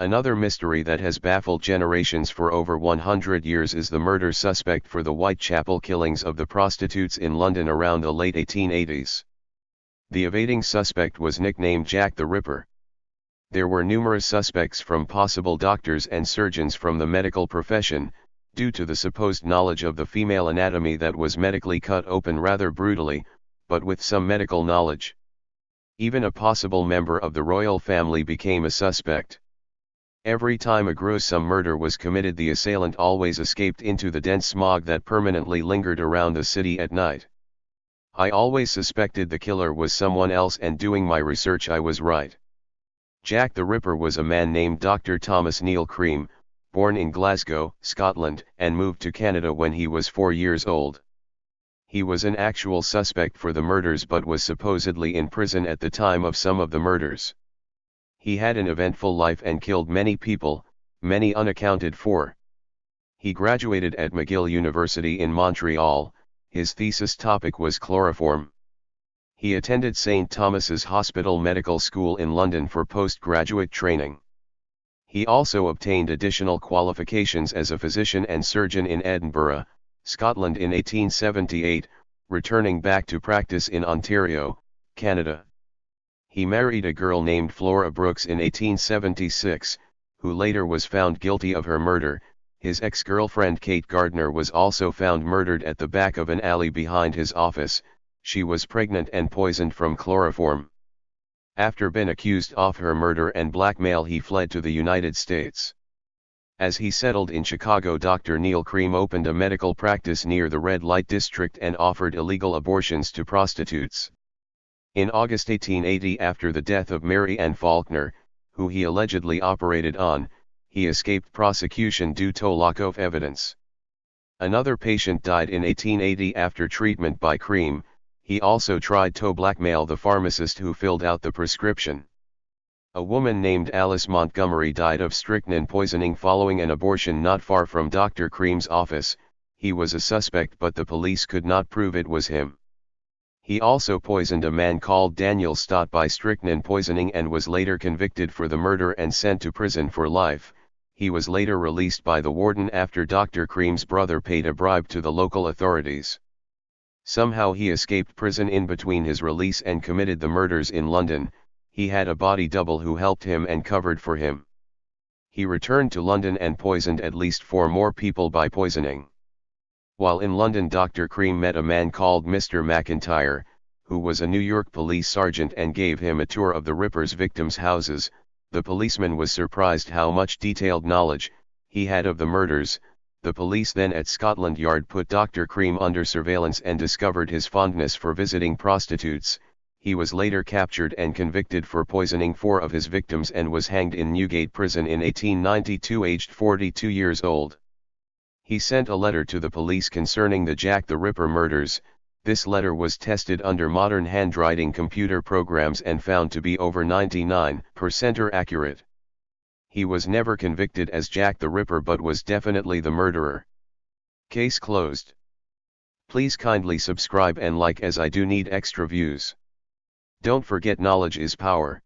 Another mystery that has baffled generations for over 100 years is the murder suspect for the Whitechapel killings of the prostitutes in London around the late 1880s. The evading suspect was nicknamed Jack the Ripper. There were numerous suspects from possible doctors and surgeons from the medical profession, due to the supposed knowledge of the female anatomy that was medically cut open rather brutally, but with some medical knowledge. Even a possible member of the royal family became a suspect. Every time a gruesome murder was committed, the assailant always escaped into the dense smog that permanently lingered around the city at night. I always suspected the killer was someone else, and doing my research I was right. Jack the Ripper was a man named Dr. Thomas Neil Cream, born in Glasgow, Scotland, and moved to Canada when he was 4 years old. He was an actual suspect for the murders but was supposedly in prison at the time of some of the murders. He had an eventful life and killed many people, many unaccounted for. He graduated at McGill University in Montreal. His thesis topic was chloroform. He attended St. Thomas's Hospital Medical School in London for postgraduate training. He also obtained additional qualifications as a physician and surgeon in Edinburgh, Scotland in 1878, returning back to practice in Ontario, Canada. He married a girl named Flora Brooks in 1876, who later was found guilty of her murder. His ex-girlfriend Kate Gardner was also found murdered at the back of an alley behind his office. She was pregnant and poisoned from chloroform. After being accused of her murder and blackmail, he fled to the United States. As he settled in Chicago, Dr. Neil Cream opened a medical practice near the red light district and offered illegal abortions to prostitutes. In August 1880, after the death of Mary Ann Faulkner, who he allegedly operated on, he escaped prosecution due to lack of evidence. Another patient died in 1880 after treatment by Cream. He also tried to blackmail the pharmacist who filled out the prescription. A woman named Alice Montgomery died of strychnine poisoning following an abortion not far from Dr. Cream's office. He was a suspect, but the police could not prove it was him. He also poisoned a man called Daniel Stott by strychnine poisoning and was later convicted for the murder and sent to prison for life. He was later released by the warden after Dr. Cream's brother paid a bribe to the local authorities. Somehow he escaped prison in between his release and committed the murders in London. He had a body double who helped him and covered for him. He returned to London and poisoned at least 4 more people by poisoning. While in London, Dr. Cream met a man called Mr. McIntyre, who was a New York police sergeant, and gave him a tour of the Ripper's victims' houses. The policeman was surprised how much detailed knowledge he had of the murders. The police then at Scotland Yard put Dr. Cream under surveillance and discovered his fondness for visiting prostitutes. He was later captured and convicted for poisoning 4 of his victims and was hanged in Newgate Prison in 1892, aged 42 years old. He sent a letter to the police concerning the Jack the Ripper murders. This letter was tested under modern handwriting computer programs and found to be over 99% accurate. He was never convicted as Jack the Ripper but was definitely the murderer. Case closed. Please kindly subscribe and like, as I do need extra views. Don't forget, knowledge is power.